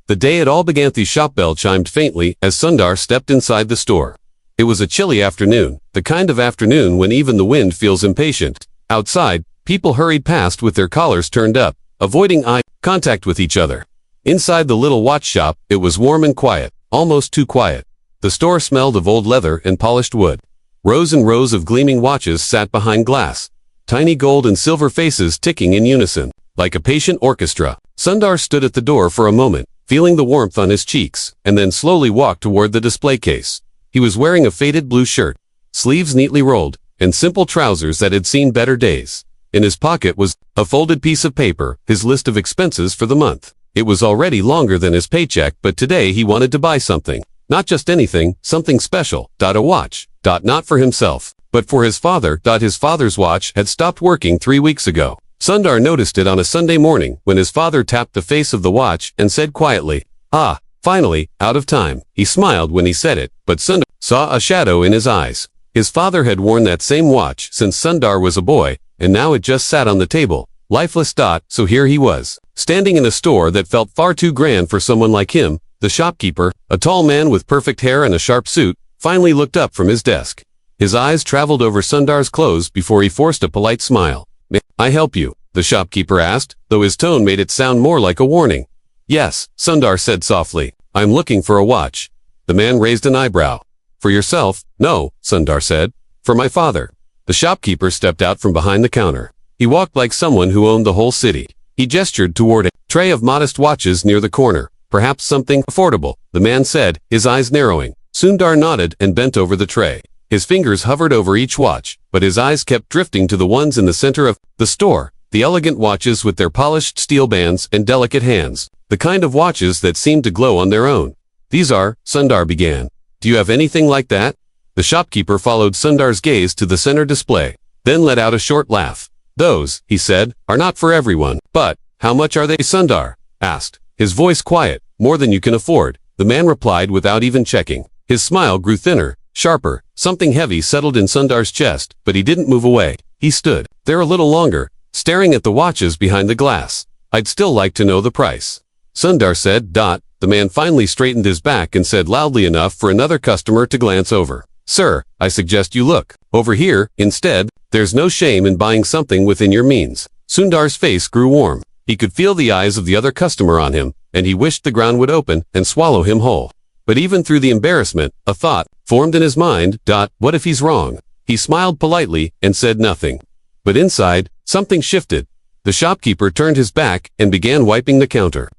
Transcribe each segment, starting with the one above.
The day it all began. The shop bell chimed faintly as Sundar stepped inside the store. It was a chilly afternoon, the kind of afternoon when even the wind feels impatient. Outside, people hurried past with their collars turned up, avoiding eye contact with each other. Inside the little watch shop, it was warm and quiet, almost too quiet. The store smelled of old leather and polished wood. Rows and rows of gleaming watches sat behind glass, tiny gold and silver faces ticking in unison, like a patient orchestra. Sundar stood at the door for a moment, feeling the warmth on his cheeks, and then slowly walked toward the display case. He was wearing a faded blue shirt, sleeves neatly rolled, and simple trousers that had seen better days. In his pocket was a folded piece of paper, his list of expenses for the month. It was already longer than his paycheck, but today he wanted to buy something. Not just anything, something special. A watch. Not for himself, but for his father. His father's watch had stopped working 3 weeks ago. Sundar noticed it on a Sunday morning when his father tapped the face of the watch and said quietly, "Ah, finally, out of time." He smiled when he said it, but Sundar saw a shadow in his eyes. His father had worn that same watch since Sundar was a boy, and now it just sat on the table, lifeless. So here he was, standing in a store that felt far too grand for someone like him. The shopkeeper, a tall man with perfect hair and a sharp suit, finally looked up from his desk. His eyes traveled over Sundar's clothes before he forced a polite smile. "May I help you?" the shopkeeper asked, though his tone made it sound more like a warning. "Yes," Sundar said softly. "I'm looking for a watch." The man raised an eyebrow. "For yourself?" "No," Sundar said. "For my father." The shopkeeper stepped out from behind the counter. He walked like someone who owned the whole city. He gestured toward a tray of modest watches near the corner. "Perhaps something affordable," the man said, his eyes narrowing. Sundar nodded and bent over the tray. His fingers hovered over each watch, but his eyes kept drifting to the ones in the center of the store, the elegant watches with their polished steel bands and delicate hands, the kind of watches that seemed to glow on their own. "These are," Sundar began. "Do you have anything like that?" The shopkeeper followed Sundar's gaze to the center display, then let out a short laugh. "Those," he said, "are not for everyone." "But, how much are they?" Sundar asked, his voice quiet. "More than you can afford," the man replied without even checking. His smile grew thinner, sharper. Something heavy settled in Sundar's chest, but he didn't move away. He stood there a little longer, staring at the watches behind the glass. "I'd still like to know the price," Sundar said. The man finally straightened his back and said loudly enough for another customer to glance over. "Sir, I suggest you look over here instead. There's no shame in buying something within your means." Sundar's face grew warm. He could feel the eyes of the other customer on him, and he wished the ground would open and swallow him whole. But even through the embarrassment, a thought formed in his mind. What if he's wrong? He smiled politely and said nothing. But inside, something shifted. The shopkeeper turned his back and began wiping the counter,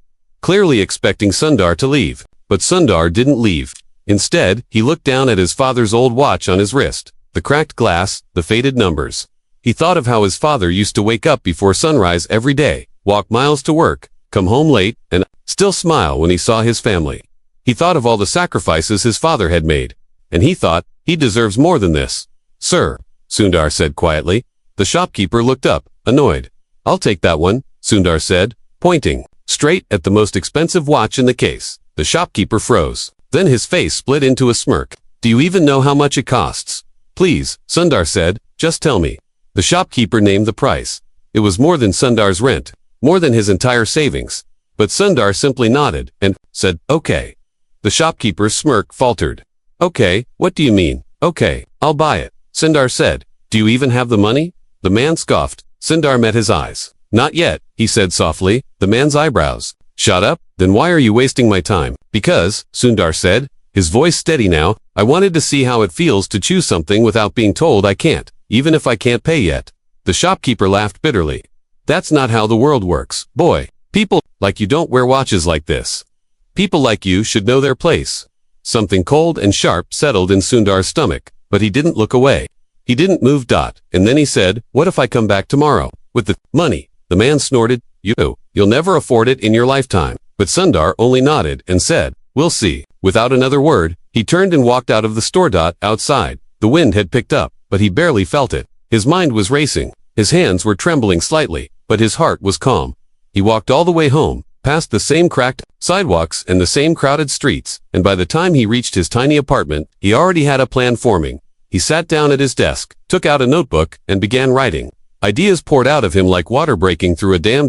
clearly expecting Sundar to leave. But Sundar didn't leave. Instead, he looked down at his father's old watch on his wrist, the cracked glass, the faded numbers. He thought of how his father used to wake up before sunrise every day, walk miles to work, come home late, and still smile when he saw his family. He thought of all the sacrifices his father had made, and he thought, he deserves more than this. "Sir," Sundar said quietly. The shopkeeper looked up, annoyed. "I'll take that one," Sundar said, pointing straight at the most expensive watch in the case. The shopkeeper froze. Then his face split into a smirk. "Do you even know how much it costs?" "Please," Sundar said, "just tell me." The shopkeeper named the price. It was more than Sundar's rent, more than his entire savings. But Sundar simply nodded and said, "Okay." The shopkeeper's smirk faltered. "Okay, what do you mean?" "Okay, I'll buy it," Sundar said. "Do you even have the money?" The man scoffed. Sundar met his eyes. "Not yet," he said softly. The man's eyebrows shot up. "Then why are you wasting my time?" "Because," Sundar said, his voice steady now, "I wanted to see how it feels to choose something without being told I can't, even if I can't pay yet." The shopkeeper laughed bitterly. "That's not how the world works, boy. People like you don't wear watches like this. People like you should know their place." Something cold and sharp settled in Sundar's stomach, but he didn't look away. He didn't move. And then he said, "What if I come back tomorrow with the money?" The man snorted. You'll never afford it in your lifetime." But Sundar only nodded and said, "We'll see." Without another word, he turned and walked out of the store. Outside, the wind had picked up, but he barely felt it. His mind was racing. His hands were trembling slightly, but his heart was calm. He walked all the way home, past the same cracked sidewalks and the same crowded streets, and by the time he reached his tiny apartment, he already had a plan forming. He sat down at his desk, took out a notebook, and began writing. Ideas poured out of him like water breaking through a dam.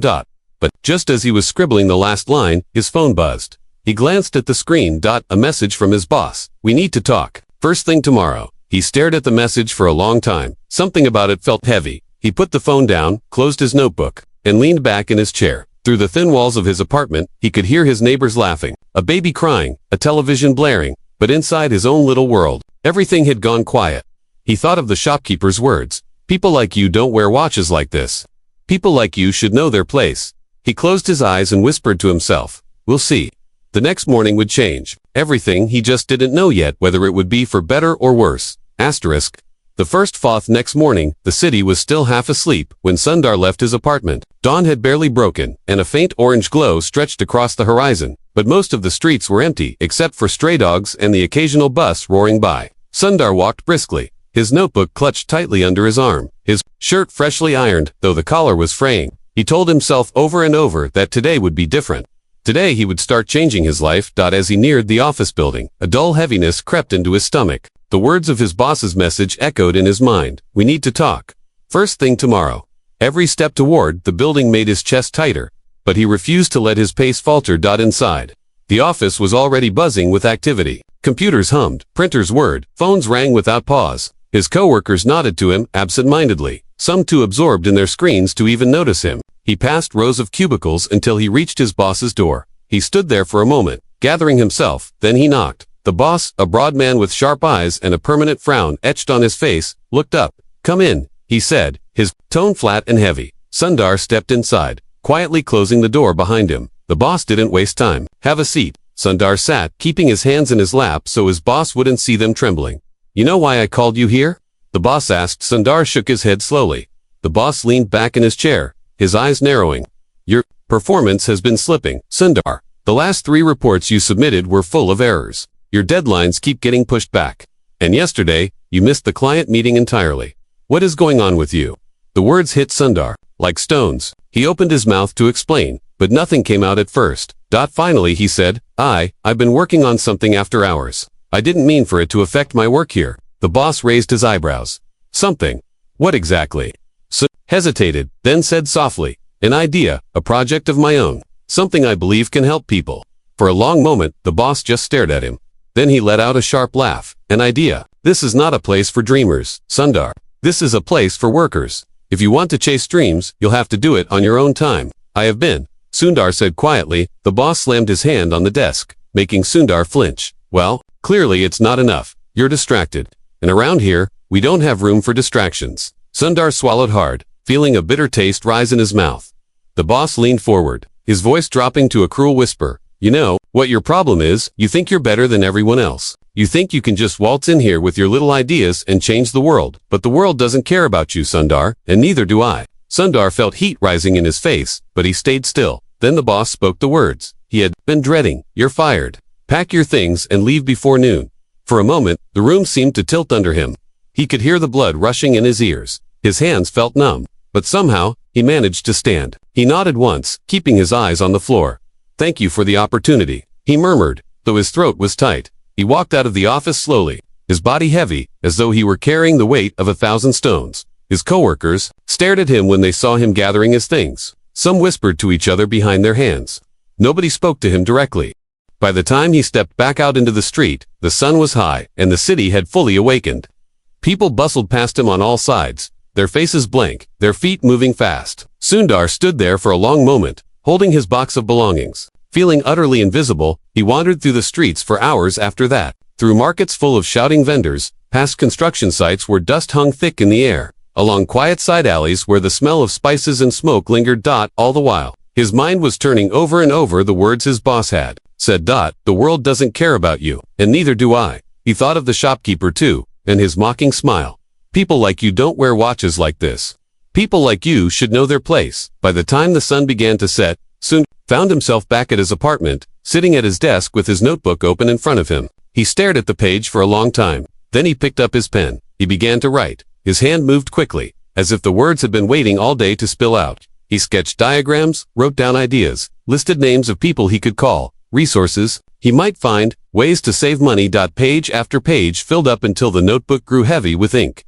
But just as he was scribbling the last line, his phone buzzed. He glanced at the screen. A message from his boss. We need to talk. First thing tomorrow. He stared at the message for a long time. Something about it felt heavy. He put the phone down, closed his notebook, and leaned back in his chair. Through the thin walls of his apartment, he could hear his neighbors laughing, a baby crying, a television blaring, but inside his own little world, everything had gone quiet. He thought of the shopkeeper's words. People like you don't wear watches like this. People like you should know their place. He closed his eyes and whispered to himself, we'll see. The next morning would change. Everything, he just didn't know yet whether it would be for better or worse. Asterisk. The first fourth next morning, the city was still half asleep when Sundar left his apartment. Dawn had barely broken, and a faint orange glow stretched across the horizon, but most of the streets were empty except for stray dogs and the occasional bus roaring by. Sundar walked briskly, his notebook clutched tightly under his arm, his shirt freshly ironed, though the collar was fraying. He told himself over and over that today would be different. Today he would start changing his life. As he neared the office building, a dull heaviness crept into his stomach. The words of his boss's message echoed in his mind. We need to talk. First thing tomorrow. Every step toward the building made his chest tighter, but he refused to let his pace falter. Inside. The office was already buzzing with activity. Computers hummed, printers whirred, phones rang without pause. His coworkers nodded to him absent-mindedly, some too absorbed in their screens to even notice him. He passed rows of cubicles until he reached his boss's door. He stood there for a moment, gathering himself, then he knocked. The boss, a broad man with sharp eyes and a permanent frown etched on his face, looked up. Come in, he said, his tone flat and heavy. Sundar stepped inside, quietly closing the door behind him. The boss didn't waste time. Have a seat. Sundar sat, keeping his hands in his lap so his boss wouldn't see them trembling. You know why I called you here? The boss asked. Sundar shook his head slowly. The boss leaned back in his chair, his eyes narrowing. Your performance has been slipping, Sundar. The last 3 reports you submitted were full of errors. Your deadlines keep getting pushed back. And yesterday, you missed the client meeting entirely. What is going on with you? The words hit Sundar like stones. He opened his mouth to explain, but nothing came out at first. Finally he said, I've been working on something after hours. I didn't mean for it to affect my work here. The boss raised his eyebrows. Something. What exactly? Hesitated, then said softly, an idea, a project of my own. Something I believe can help people. For a long moment, the boss just stared at him. Then he let out a sharp laugh. An idea. This is not a place for dreamers, Sundar. This is a place for workers. If you want to chase dreams, you'll have to do it on your own time. I have been. Sundar said quietly. The boss slammed his hand on the desk, making Sundar flinch. Well, clearly it's not enough. You're distracted. And around here, we don't have room for distractions. Sundar swallowed hard, feeling a bitter taste rise in his mouth. The boss leaned forward, his voice dropping to a cruel whisper. You know, what your problem is, you think you're better than everyone else. You think you can just waltz in here with your little ideas and change the world. But the world doesn't care about you, Sundar, and neither do I. Sundar felt heat rising in his face, but he stayed still. Then the boss spoke the words he had been dreading. You're fired. Pack your things and leave before noon. For a moment, the room seemed to tilt under him. He could hear the blood rushing in his ears. His hands felt numb, but somehow, he managed to stand. He nodded once, keeping his eyes on the floor. Thank you for the opportunity, he murmured, though his throat was tight. He walked out of the office slowly, his body heavy, as though he were carrying the weight of 1,000 stones. His coworkers stared at him when they saw him gathering his things. Some whispered to each other behind their hands. Nobody spoke to him directly. By the time he stepped back out into the street, the sun was high, and the city had fully awakened. People bustled past him on all sides, their faces blank, their feet moving fast. Sundar stood there for a long moment, holding his box of belongings. Feeling utterly invisible, he wandered through the streets for hours after that, through markets full of shouting vendors, past construction sites where dust hung thick in the air, along quiet side alleys where the smell of spices and smoke lingered. All the while, his mind was turning over and over the words his boss had said. The world doesn't care about you, and neither do I. He thought of the shopkeeper too, and his mocking smile. People like you don't wear watches like this. People like you should know their place. By the time the sun began to set, Sundar found himself back at his apartment, sitting at his desk with his notebook open in front of him. He stared at the page for a long time. Then he picked up his pen. He began to write. His hand moved quickly, as if the words had been waiting all day to spill out. He sketched diagrams, wrote down ideas, listed names of people he could call, resources he might find, ways to save money. Page after page filled up until the notebook grew heavy with ink.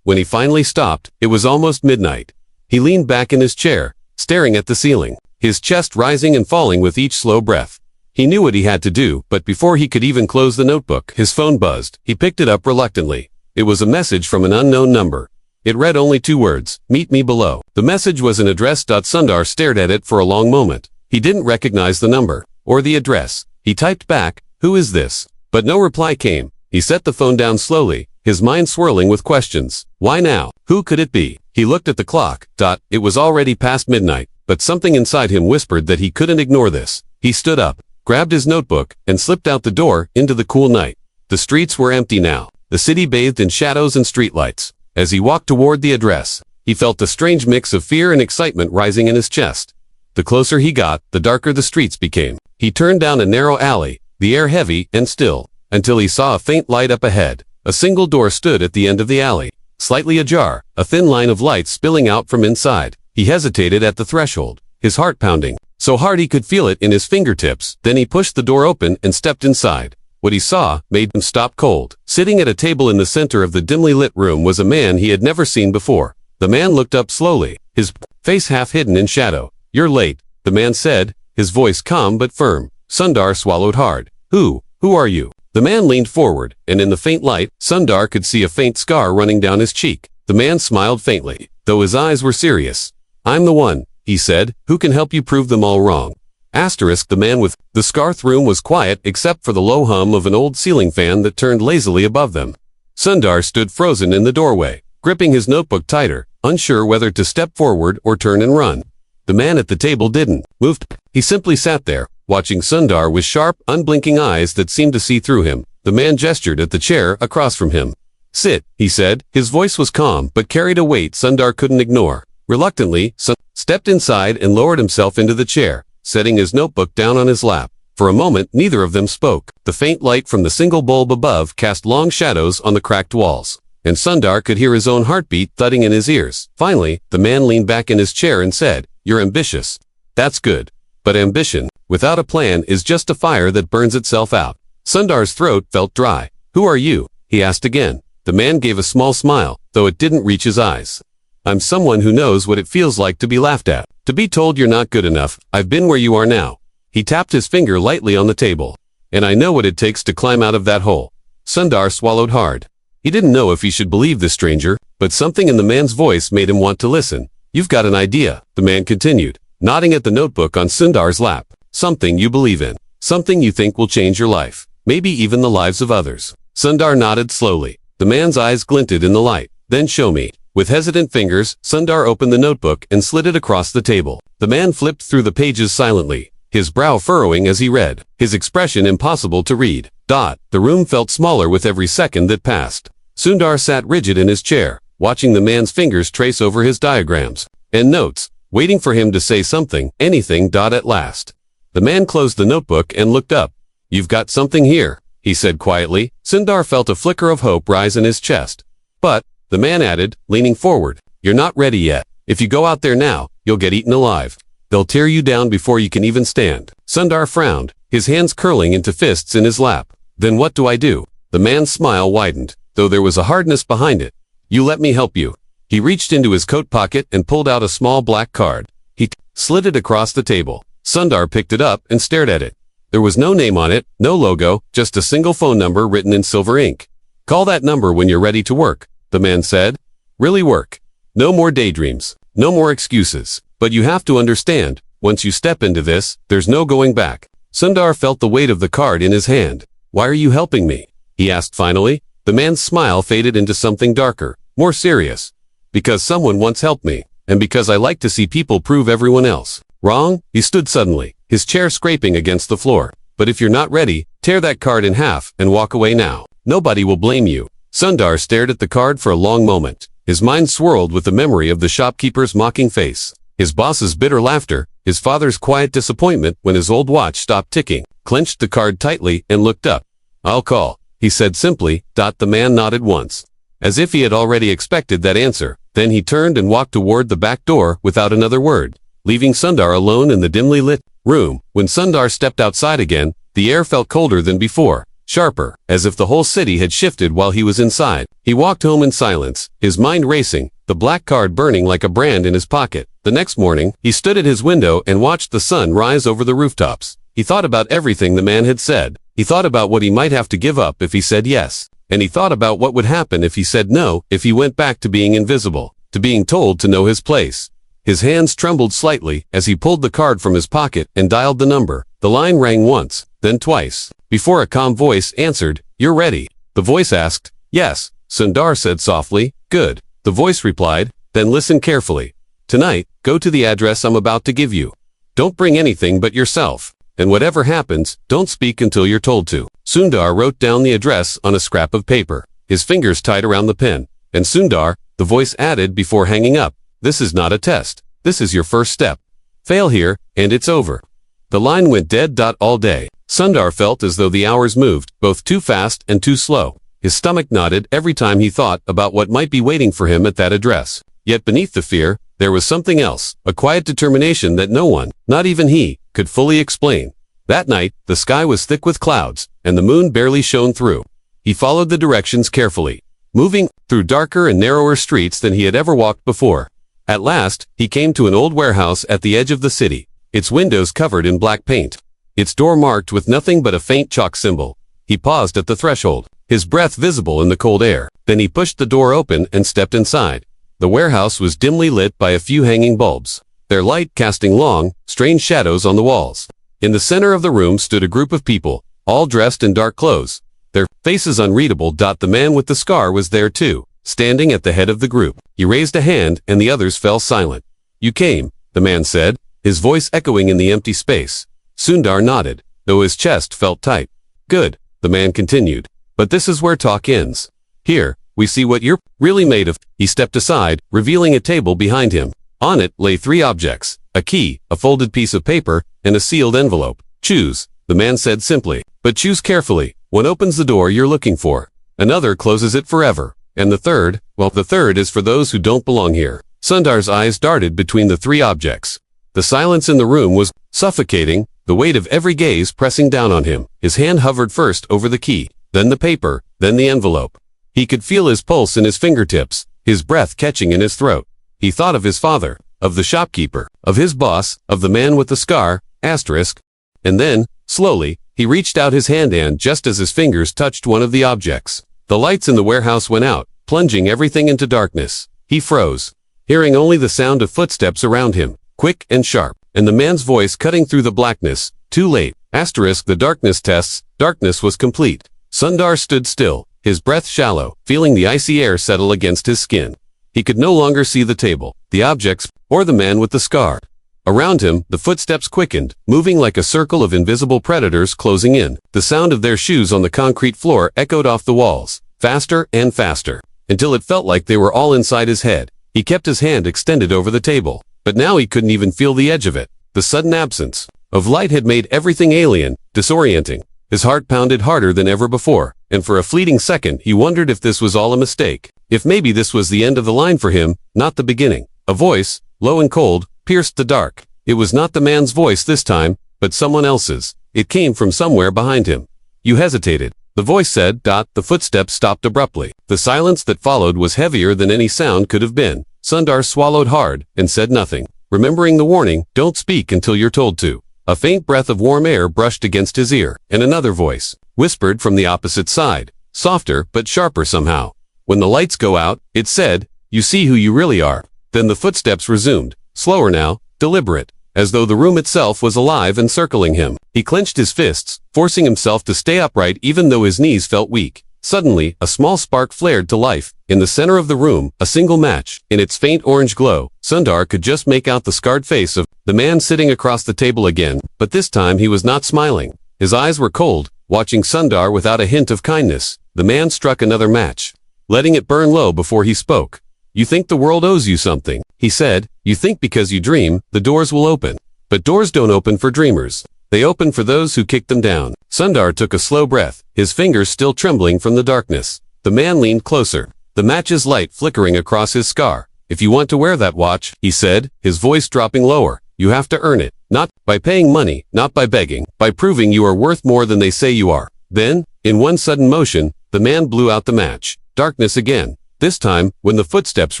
When he finally stopped, it was almost midnight. He leaned back in his chair, staring at the ceiling, his chest rising and falling with each slow breath. He knew what he had to do, but before he could even close the notebook, his phone buzzed. He picked it up reluctantly. It was a message from an unknown number. It read only 2 words, "Meet me below." The message was an address. Sundar stared at it for a long moment. He didn't recognize the number, or the address. He typed back, "Who is this?" But no reply came. He set the phone down slowly, his mind swirling with questions. Why now? Who could it be? He looked at the clock. It was already past midnight, but something inside him whispered that he couldn't ignore this. He stood up, grabbed his notebook, and slipped out the door into the cool night. The streets were empty now, the city bathed in shadows and streetlights. As he walked toward the address, he felt a strange mix of fear and excitement rising in his chest. The closer he got, the darker the streets became. He turned down a narrow alley, the air heavy and still, until he saw a faint light up ahead. A single door stood at the end of the alley, slightly ajar, a thin line of light spilling out from inside. He hesitated at the threshold, his heart pounding so hard he could feel it in his fingertips. Then he pushed the door open and stepped inside. What he saw made him stop cold. Sitting at a table in the center of the dimly lit room was a man he had never seen before. The man looked up slowly, his face half hidden in shadow. "You're late," the man said, his voice calm but firm. Sundar swallowed hard. Who are you?" The man leaned forward, and in the faint light, Sundar could see a faint scar running down his cheek. The man smiled faintly, though his eyes were serious. "I'm the one," he said, "who can help you prove them all wrong." The man with the scarf room was quiet except for the low hum of an old ceiling fan that turned lazily above them. Sundar stood frozen in the doorway, gripping his notebook tighter, unsure whether to step forward or turn and run. The man at the table didn't move. He simply sat there, watching Sundar with sharp, unblinking eyes that seemed to see through him. The man gestured at the chair across from him. "Sit," he said. His voice was calm but carried a weight Sundar couldn't ignore. Reluctantly, Sundar stepped inside and lowered himself into the chair, setting his notebook down on his lap. For a moment, neither of them spoke. The faint light from the single bulb above cast long shadows on the cracked walls, and Sundar could hear his own heartbeat thudding in his ears. Finally, the man leaned back in his chair and said, "You're ambitious. That's good. But ambition, without a plan, is just a fire that burns itself out." Sundar's throat felt dry. "Who are you?" he asked again. The man gave a small smile, though it didn't reach his eyes. "I'm someone who knows what it feels like to be laughed at, to be told you're not good enough. I've been where you are now." He tapped his finger lightly on the table. "And I know what it takes to climb out of that hole." Sundar swallowed hard. He didn't know if he should believe the stranger, but something in the man's voice made him want to listen. "You've got an idea," the man continued, nodding at the notebook on Sundar's lap. "Something you believe in. Something you think will change your life. Maybe even the lives of others." Sundar nodded slowly. The man's eyes glinted in the light. "Then show me." With hesitant fingers, Sundar opened the notebook and slid it across the table. The man flipped through the pages silently, his brow furrowing as he read, his expression impossible to read. The room felt smaller with every second that passed. Sundar sat rigid in his chair, watching the man's fingers trace over his diagrams and notes, waiting for him to say something, anything. At last, the man closed the notebook and looked up. "You've got something here," he said quietly. Sundar felt a flicker of hope rise in his chest. "But," the man added, leaning forward, "you're not ready yet. If you go out there now, you'll get eaten alive. They'll tear you down before you can even stand." Sundar frowned, his hands curling into fists in his lap. "Then what do I do?" The man's smile widened, though there was a hardness behind it. "You let me help you." He reached into his coat pocket and pulled out a small black card. He slid it across the table. Sundar picked it up and stared at it. There was no name on it, no logo, just a single phone number written in silver ink. "Call that number when you're ready to work," the man said. "Really work. No more daydreams, no more excuses. But you have to understand, once you step into this, there's no going back." Sundar felt the weight of the card in his hand. "Why are you helping me?" he asked finally. The man's smile faded into something darker, more serious. "Because someone once helped me, and because I like to see people prove everyone else wrong." He stood suddenly, his chair scraping against the floor. "But if you're not ready, tear that card in half and walk away now. Nobody will blame you." Sundar stared at the card for a long moment. His mind swirled with the memory of the shopkeeper's mocking face, his boss's bitter laughter, his father's quiet disappointment when his old watch stopped ticking. Clenched the card tightly and looked up. "I'll call," he said simply. The man nodded once, as if he had already expected that answer. Then he turned and walked toward the back door without another word, leaving Sundar alone in the dimly lit room. When Sundar stepped outside again, the air felt colder than before, sharper, as if the whole city had shifted while he was inside. He walked home in silence, his mind racing, the black card burning like a brand in his pocket. The next morning, he stood at his window and watched the sun rise over the rooftops. He thought about everything the man had said. He thought about what he might have to give up if he said yes. And he thought about what would happen if he said no, if he went back to being invisible, to being told to know his place. His hands trembled slightly as he pulled the card from his pocket and dialed the number. The line rang once, then twice, before a calm voice answered, "You're ready." The voice asked, "Yes," Sundar said softly. "Good." The voice replied, "Then listen carefully. Tonight, go to the address I'm about to give you. Don't bring anything but yourself. And whatever happens, don't speak until you're told to." Sundar wrote down the address on a scrap of paper, his fingers tight around the pen. "And Sundar," the voice added before hanging up, "this is not a test. This is your first step. Fail here, and it's over." The line went dead all day. Sundar felt as though the hours moved, both too fast and too slow. His stomach knotted every time he thought about what might be waiting for him at that address. Yet beneath the fear, there was something else, a quiet determination that no one, not even he, could fully explain. That night, the sky was thick with clouds, and the moon barely shone through. He followed the directions carefully, moving through darker and narrower streets than he had ever walked before. At last, he came to an old warehouse at the edge of the city, its windows covered in black paint, its door marked with nothing but a faint chalk symbol. He paused at the threshold, his breath visible in the cold air. Then he pushed the door open and stepped inside. The warehouse was dimly lit by a few hanging bulbs, their light casting long, strange shadows on the walls. In the center of the room stood a group of people, all dressed in dark clothes, their faces unreadable. The man with the scar was there too, standing at the head of the group. He raised a hand and the others fell silent. "You came," the man said, his voice echoing in the empty space. Sundar nodded, though his chest felt tight. "Good," the man continued, "but this is where talk ends. Here, we see what you're really made of." He stepped aside, revealing a table behind him. On it lay 3 objects, a key, a folded piece of paper, and a sealed envelope. "Choose," the man said simply, "but choose carefully. One opens the door you're looking for. Another closes it forever. And the third, well, the third is for those who don't belong here." Sundar's eyes darted between the 3 objects. The silence in the room was suffocating, the weight of every gaze pressing down on him. His hand hovered first over the key, then the paper, then the envelope. He could feel his pulse in his fingertips, his breath catching in his throat. He thought of his father, of the shopkeeper, of his boss, of the man with the scar, asterisk. And then, slowly, he reached out his hand and just as his fingers touched one of the objects, the lights in the warehouse went out, plunging everything into darkness. He froze, hearing only the sound of footsteps around him, quick and sharp, and the man's voice cutting through the blackness. "Too late, asterisk the darkness tests." Darkness was complete. Sundar stood still, his breath shallow, feeling the icy air settle against his skin. He could no longer see the table, the objects, or the man with the scar. Around him, the footsteps quickened, moving like a circle of invisible predators closing in. The sound of their shoes on the concrete floor echoed off the walls, faster and faster, until it felt like they were all inside his head. He kept his hand extended over the table, but now he couldn't even feel the edge of it. The sudden absence of light had made everything alien, disorienting. His heart pounded harder than ever before, and for a fleeting second he wondered if this was all a mistake. If maybe this was the end of the line for him, not the beginning. A voice, low and cold, pierced the dark. It was not the man's voice this time, but someone else's. It came from somewhere behind him. "You hesitated," the voice said. The footsteps stopped abruptly. The silence that followed was heavier than any sound could have been. Sundar swallowed hard and said nothing, remembering the warning, "Don't speak until you're told to." A faint breath of warm air brushed against his ear, and another voice whispered from the opposite side, softer but sharper somehow. "When the lights go out," it said, "you see who you really are." Then the footsteps resumed, slower now, deliberate, as though the room itself was alive and circling him. He clenched his fists, forcing himself to stay upright even though his knees felt weak. Suddenly, a small spark flared to life. In the center of the room, a single match. In its faint orange glow, Sundar could just make out the scarred face of the man sitting across the table again, but this time he was not smiling. His eyes were cold, watching Sundar without a hint of kindness. The man struck another match, letting it burn low before he spoke. "You think the world owes you something," he said. "You think because you dream, the doors will open. But doors don't open for dreamers. They open for those who kick them down." Sundar took a slow breath, his fingers still trembling from the darkness. The man leaned closer, the match's light flickering across his scar. "If you want to wear that watch," he said, his voice dropping lower, "you have to earn it. Not by paying money, not by begging, by proving you are worth more than they say you are." Then, in one sudden motion, the man blew out the match. Darkness again, this time when the footsteps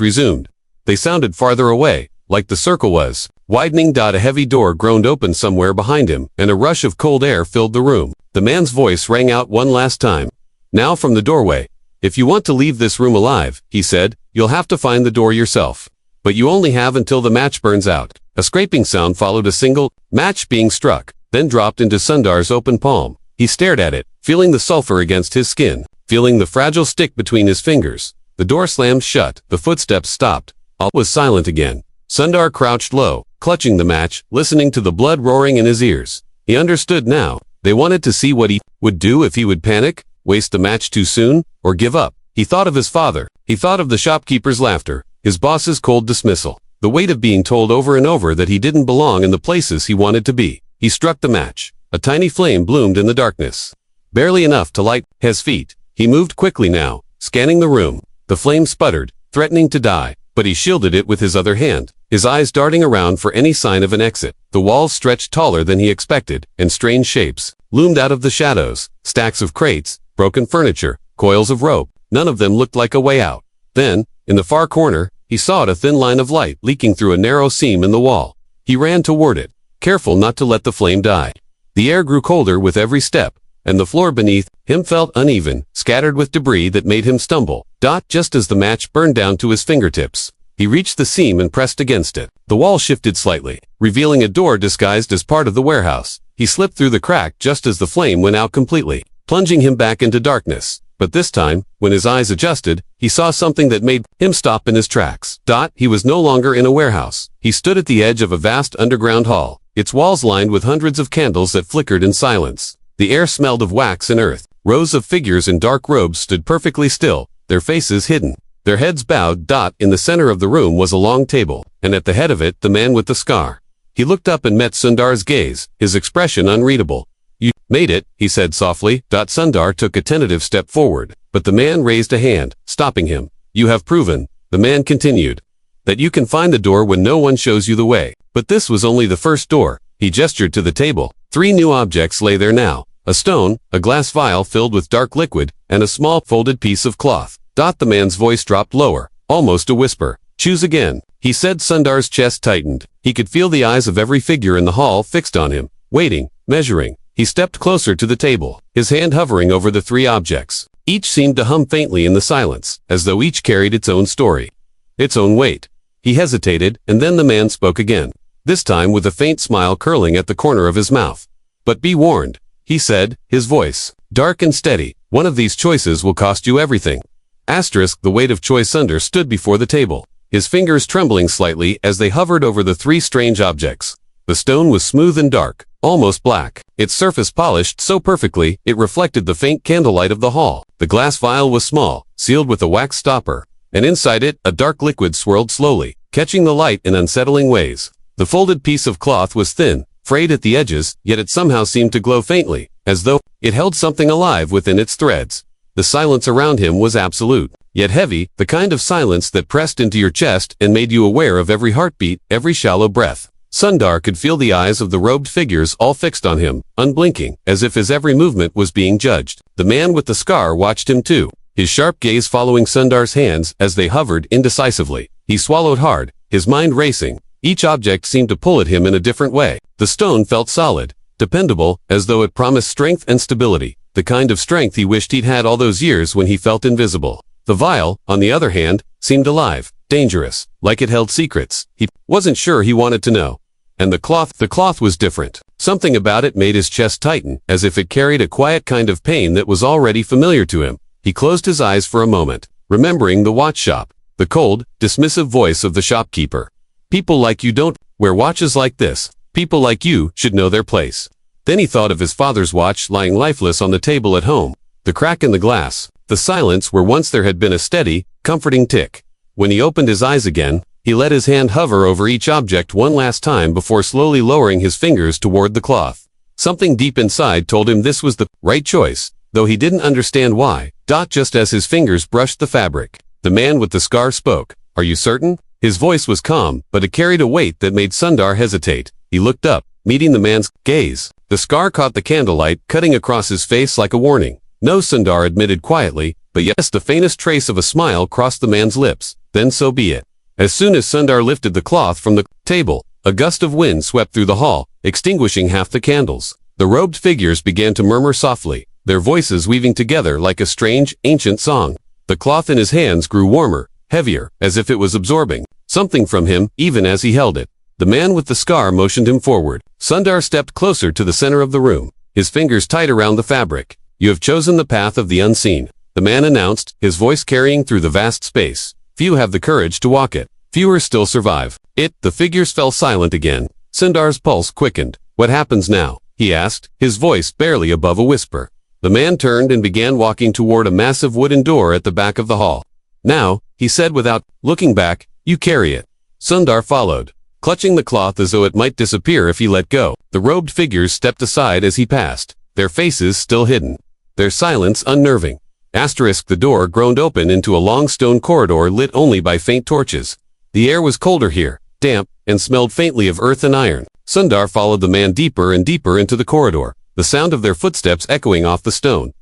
resumed. They sounded farther away, like the circle was widening. A heavy door groaned open somewhere behind him, and a rush of cold air filled the room. The man's voice rang out one last time. Now from the doorway. If you want to leave this room alive, he said, you'll have to find the door yourself. But you only have until the match burns out. A scraping sound followed a single match being struck, then dropped into Sundar's open palm. He stared at it, feeling the sulfur against his skin, feeling the fragile stick between his fingers. The door slammed shut, the footsteps stopped. All was silent again. Sundar crouched low, clutching the match, listening to the blood roaring in his ears. He understood now. They wanted to see what he would do if he would panic, waste the match too soon, or give up. He thought of his father. He thought of the shopkeeper's laughter, his boss's cold dismissal, the weight of being told over and over that he didn't belong in the places he wanted to be. He struck the match. A tiny flame bloomed in the darkness. Barely enough to light his feet. He moved quickly now, scanning the room. The flame sputtered, threatening to die, but he shielded it with his other hand, his eyes darting around for any sign of an exit. The walls stretched taller than he expected, and strange shapes loomed out of the shadows, stacks of crates, broken furniture, coils of rope. None of them looked like a way out. Then, in the far corner, he saw a thin line of light leaking through a narrow seam in the wall. He ran toward it, careful not to let the flame die. The air grew colder with every step, and the floor beneath him felt uneven, scattered with debris that made him stumble. Just as the match burned down to his fingertips, he reached the seam and pressed against it. The wall shifted slightly, revealing a door disguised as part of the warehouse. He slipped through the crack just as the flame went out completely, plunging him back into darkness. But this time, when his eyes adjusted, he saw something that made him stop in his tracks. He was no longer in a warehouse. He stood at the edge of a vast underground hall, its walls lined with hundreds of candles that flickered in silence. The air smelled of wax and earth. Rows of figures in dark robes stood perfectly still, their faces hidden, their heads bowed. In the center of the room was a long table, and at the head of it the man with the scar. He looked up and met Sundar's gaze, his expression unreadable. "You made it," he said softly. Sundar took a tentative step forward, but the man raised a hand, stopping him. "You have proven," the man continued, "that you can find the door when no one shows you the way. But this was only the first door." He gestured to the table. 3 new objects lay there now. A stone, a glass vial filled with dark liquid, and a small folded piece of cloth. The man's voice dropped lower, almost a whisper. "Choose again," he said. Sundar's chest tightened. He could feel the eyes of every figure in the hall fixed on him, waiting, measuring. He stepped closer to the table, his hand hovering over the 3 objects. Each seemed to hum faintly in the silence, as though each carried its own story, its own weight. He hesitated, and then the man spoke again, this time with a faint smile curling at the corner of his mouth. "But be warned," he said, his voice dark and steady. "One of these choices will cost you everything." The weight of choice. Sundar stood before the table, his fingers trembling slightly as they hovered over the 3 strange objects. The stone was smooth and dark, almost black, its surface polished so perfectly it reflected the faint candlelight of the hall. The glass vial was small, sealed with a wax stopper, and inside it a dark liquid swirled slowly, catching the light in unsettling ways. The folded piece of cloth was thin, frayed at the edges, yet it somehow seemed to glow faintly, as though it held something alive within its threads. The silence around him was absolute, yet heavy, the kind of silence that pressed into your chest and made you aware of every heartbeat, every shallow breath. Sundar could feel the eyes of the robed figures all fixed on him, unblinking, as if his every movement was being judged. The man with the scar watched him too, his sharp gaze following Sundar's hands as they hovered indecisively. He swallowed hard, his mind racing. Each object seemed to pull at him in a different way. The stone felt solid, dependable, as though it promised strength and stability, the kind of strength he wished he'd had all those years when he felt invisible. The vial, on the other hand, seemed alive, dangerous, like it held secrets he wasn't sure he wanted to know. And the cloth was different. Something about it made his chest tighten, as if it carried a quiet kind of pain that was already familiar to him. He closed his eyes for a moment, remembering the watch shop, the cold, dismissive voice of the shopkeeper. "People like you don't wear watches like this. People like you should know their place." Then he thought of his father's watch lying lifeless on the table at home, the crack in the glass, the silence where once there had been a steady, comforting tick. When he opened his eyes again, he let his hand hover over each object one last time before slowly lowering his fingers toward the cloth. Something deep inside told him this was the right choice, though he didn't understand why. Just as his fingers brushed the fabric, the man with the scar spoke. "Are you certain?" His voice was calm, but it carried a weight that made Sundar hesitate. He looked up, meeting the man's gaze. The scar caught the candlelight, cutting across his face like a warning. "No," Sundar admitted quietly, but yes, the faintest trace of a smile crossed the man's lips. "Then so be it." As soon as Sundar lifted the cloth from the table, A gust of wind swept through the hall, extinguishing half the candles. The robed figures began to murmur softly, their voices weaving together like a strange, ancient song. The cloth in his hands grew warmer, heavier, as if it was absorbing something from him, even as he held it. The man with the scar motioned him forward. Sundar stepped closer to the center of the room, his fingers tight around the fabric. You have chosen the path of the unseen, the man announced, his voice carrying through the vast space. Few have the courage to walk it. Fewer still survive. The figures fell silent again. Sundar's pulse quickened. What happens now? He asked, his voice barely above a whisper. The man turned and began walking toward a massive wooden door at the back of the hall. Now, he said without looking back, you carry it. Sundar followed, clutching the cloth as though it might disappear if he let go. The robed figures stepped aside as he passed, their faces still hidden, their silence unnerving. The door groaned open into a long stone corridor lit only by faint torches. The air was colder here, damp, and smelled faintly of earth and iron. Sundar followed the man deeper and deeper into the corridor, the sound of their footsteps echoing off the stone.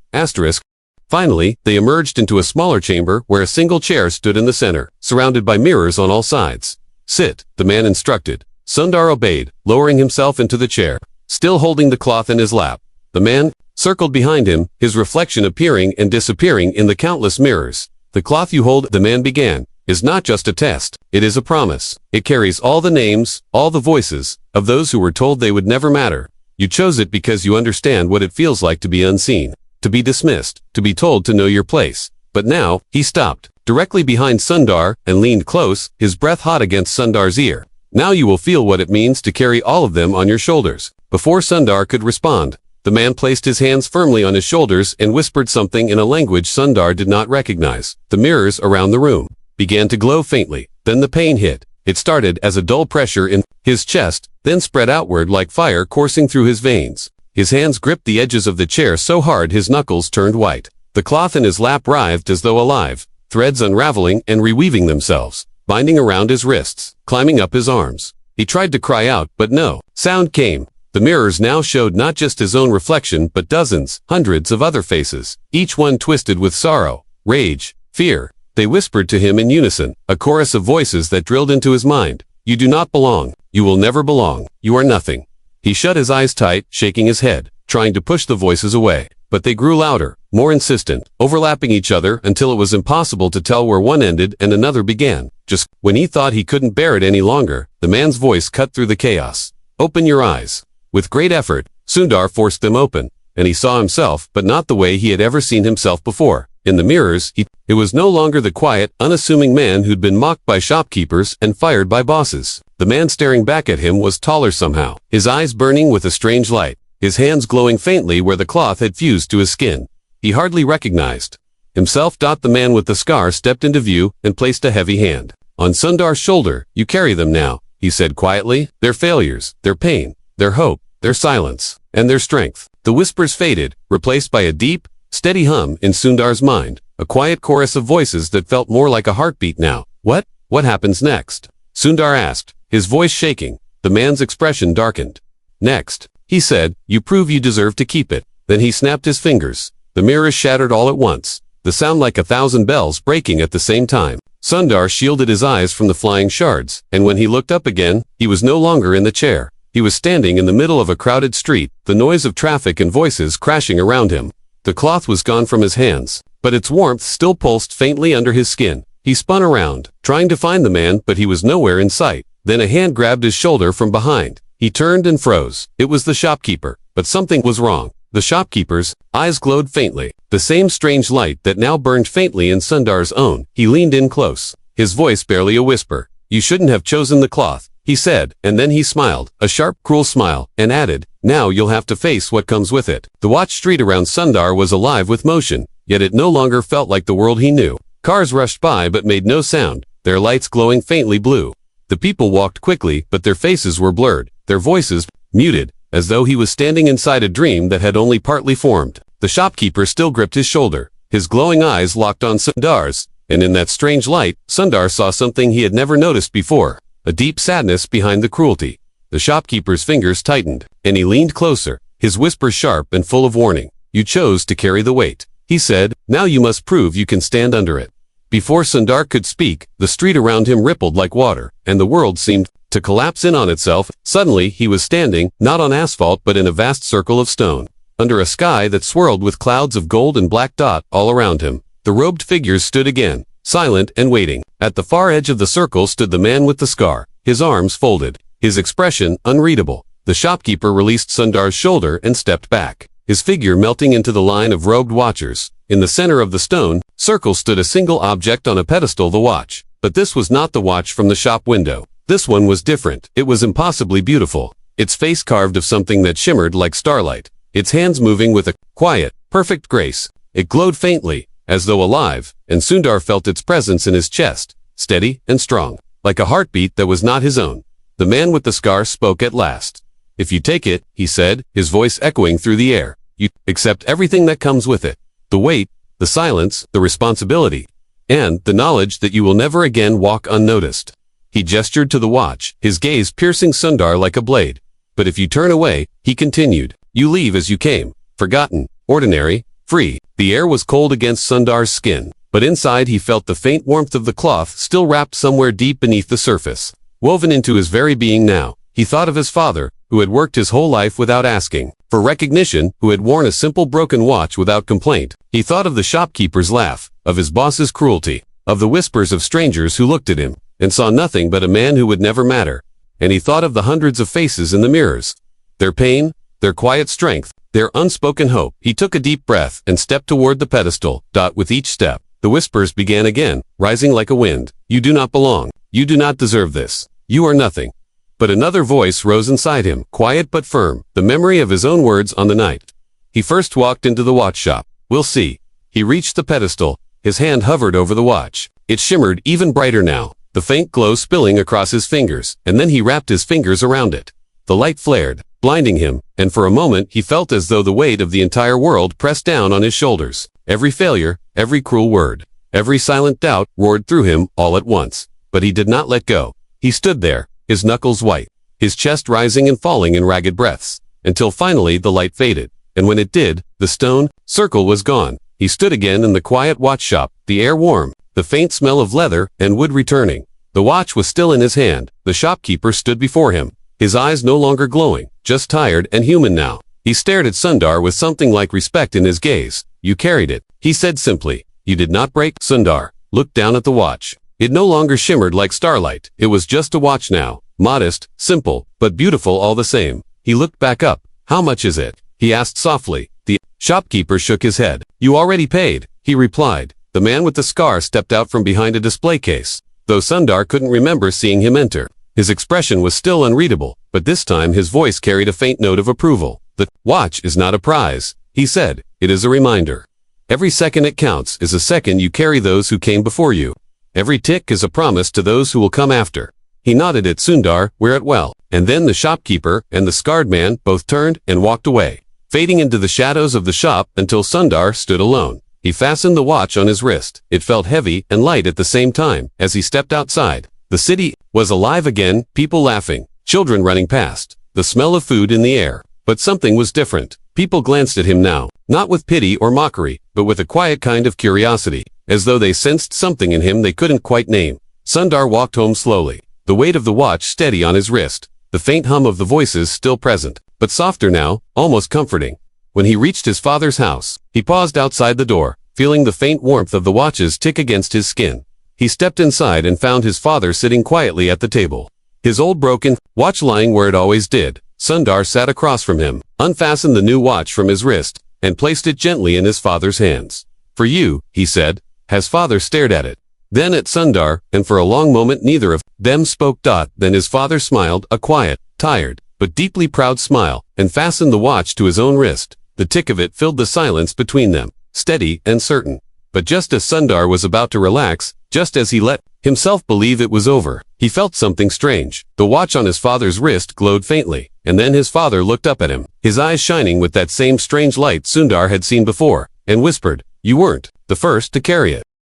Finally, they emerged into a smaller chamber where a single chair stood in the center, surrounded by mirrors on all sides. Sit, the man instructed. Sundar obeyed, lowering himself into the chair, still holding the cloth in his lap. The man circled behind him, his reflection appearing and disappearing in the countless mirrors. The cloth you hold, the man began, is not just a test, it is a promise. It carries all the names, all the voices, of those who were told they would never matter. You chose it because you understand what it feels like to be unseen, to be dismissed, to be told to know your place. But now, he stopped, directly behind Sundar, and leaned close, his breath hot against Sundar's ear. Now you will feel what it means to carry all of them on your shoulders. Before Sundar could respond, the man placed his hands firmly on his shoulders and whispered something in a language Sundar did not recognize. The mirrors around the room began to glow faintly. Then the pain hit. It started as a dull pressure in his chest, then spread outward like fire coursing through his veins. His hands gripped the edges of the chair so hard his knuckles turned white. The cloth in his lap writhed as though alive, threads unraveling and reweaving themselves, binding around his wrists, climbing up his arms. He tried to cry out, but no sound came. The mirrors now showed not just his own reflection but dozens, hundreds of other faces, each one twisted with sorrow, rage, fear. They whispered to him in unison, a chorus of voices that drilled into his mind. You do not belong. You will never belong. You are nothing. He shut his eyes tight, shaking his head, trying to push the voices away. But they grew louder, more insistent, overlapping each other until it was impossible to tell where one ended and another began. Just when he thought he couldn't bear it any longer, the man's voice cut through the chaos. Open your eyes. With great effort, Sundar forced them open, and he saw himself, but not the way he had ever seen himself before. In the mirrors, it was no longer the quiet, unassuming man who'd been mocked by shopkeepers and fired by bosses. The man staring back at him was taller somehow, his eyes burning with a strange light, his hands glowing faintly where the cloth had fused to his skin. He hardly recognized himself. The man with the scar stepped into view and placed a heavy hand on Sundar's shoulder. You carry them now, he said quietly, their failures, their pain, their hope, their silence, and their strength. The whispers faded, replaced by a deep, steady hum in Sundar's mind, a quiet chorus of voices that felt more like a heartbeat now. What happens next? Sundar asked, his voice shaking. The man's expression darkened. Next, he said, you prove you deserve to keep it. Then he snapped his fingers. The mirrors shattered all at once, the sound like 1,000 bells breaking at the same time. Sundar shielded his eyes from the flying shards, and when he looked up again, he was no longer in the chair. He was standing in the middle of a crowded street, the noise of traffic and voices crashing around him. The cloth was gone from his hands, but its warmth still pulsed faintly under his skin. He spun around, trying to find the man, but he was nowhere in sight. Then a hand grabbed his shoulder from behind. He turned and froze. It was the shopkeeper, but something was wrong. The shopkeeper's eyes glowed faintly, the same strange light that now burned faintly in Sundar's own. He leaned in close, his voice barely a whisper. You shouldn't have chosen the cloth, he said, and then he smiled, a sharp, cruel smile, and added, now you'll have to face what comes with it. The watched street around Sundar was alive with motion, yet it no longer felt like the world he knew. Cars rushed by but made no sound, their lights glowing faintly blue. The people walked quickly, but their faces were blurred, their voices muted, as though he was standing inside a dream that had only partly formed. The shopkeeper still gripped his shoulder, his glowing eyes locked on Sundar's, and in that strange light, Sundar saw something he had never noticed before, a deep sadness behind the cruelty. The shopkeeper's fingers tightened, and he leaned closer, his whisper sharp and full of warning. You chose to carry the weight, he said, now you must prove you can stand under it. Before Sundar could speak, the street around him rippled like water, and the world seemed to collapse in on itself. Suddenly, he was standing, not on asphalt but in a vast circle of stone, under a sky that swirled with clouds of gold and black dot all around him. The robed figures stood again, silent and waiting. At the far edge of the circle stood the man with the scar, his arms folded, his expression unreadable. The shopkeeper released Sundar's shoulder and stepped back, his figure melting into the line of robed watchers. In the center of the stone circle stood a single object on a pedestal, the watch. But this was not the watch from the shop window. This one was different. It was impossibly beautiful, its face carved of something that shimmered like starlight, its hands moving with a quiet, perfect grace. It glowed faintly, as though alive, and Sundar felt its presence in his chest, steady and strong, like a heartbeat that was not his own. The man with the scar spoke at last. "If you take it," he said, his voice echoing through the air, "you accept everything that comes with it. The weight, the silence, the responsibility, and the knowledge that you will never again walk unnoticed." He gestured to the watch, his gaze piercing Sundar like a blade. "But if you turn away," he continued, "you leave as you came, forgotten, ordinary, free." The air was cold against Sundar's skin, but inside he felt the faint warmth of the cloth still wrapped somewhere deep beneath the surface, woven into his very being now. He thought of his father, who had worked his whole life without asking for recognition, who had worn a simple broken watch without complaint. He thought of the shopkeeper's laugh, of his boss's cruelty, of the whispers of strangers who looked at him and saw nothing but a man who would never matter. And he thought of the hundreds of faces in the mirrors, their pain, their quiet strength, their unspoken hope. He took a deep breath and stepped toward the pedestal. With each step, the whispers began again, rising like a wind. "You do not belong. You do not deserve this. You are nothing." But another voice rose inside him, quiet but firm, the memory of his own words on the night he first walked into the watch shop. "We'll see." He reached the pedestal, his hand hovered over the watch. It shimmered even brighter now, the faint glow spilling across his fingers, and then he wrapped his fingers around it. The light flared, blinding him, and for a moment he felt as though the weight of the entire world pressed down on his shoulders. Every failure, every cruel word, every silent doubt roared through him all at once. But he did not let go. He stood there, his knuckles white, his chest rising and falling in ragged breaths, until finally the light faded. And when it did, the stone circle was gone. He stood again in the quiet watch shop, the air warm, the faint smell of leather and wood returning. The watch was still in his hand. The shopkeeper stood before him, his eyes no longer glowing, just tired and human now. He stared at Sundar with something like respect in his gaze. "You carried it," he said simply. "You did not break." Sundar looked down at the watch. It no longer shimmered like starlight. It was just a watch now, modest, simple, but beautiful all the same. He looked back up. "How much is it?" he asked softly. The shopkeeper shook his head. "You already paid," he replied. The man with the scar stepped out from behind a display case, though Sundar couldn't remember seeing him enter. His expression was still unreadable, but this time his voice carried a faint note of approval. "The watch is not a prize," he said. "It is a reminder. Every second it counts is a second you carry those who came before you. Every tick is a promise to those who will come after." He nodded at Sundar. "Wear it well." And then the shopkeeper and the scarred man both turned and walked away, fading into the shadows of the shop until Sundar stood alone. He fastened the watch on his wrist. It felt heavy and light at the same time. As he stepped outside, the city was alive again, people laughing, children running past, the smell of food in the air. But something was different. People glanced at him now, not with pity or mockery, but with a quiet kind of curiosity, as though they sensed something in him they couldn't quite name. Sundar walked home slowly, the weight of the watch steady on his wrist, the faint hum of the voices still present, but softer now, almost comforting. When he reached his father's house, he paused outside the door, feeling the faint warmth of the watches tick against his skin. He stepped inside and found his father sitting quietly at the table, his old broken watch lying where it always did. Sundar sat across from him, unfastened the new watch from his wrist, and placed it gently in his father's hands. "For you," he said. His father stared at it, then at Sundar, and for a long moment neither of them spoke. Then his father smiled, a quiet, tired, but deeply proud smile, and fastened the watch to his own wrist. The tick of it filled the silence between them, steady and certain. But just as Sundar was about to relax, just as he let himself believe it was over, he felt something strange. The watch on his father's wrist glowed faintly, and then his father looked up at him, his eyes shining with that same strange light Sundar had seen before, and whispered, "You weren't the first to carry it."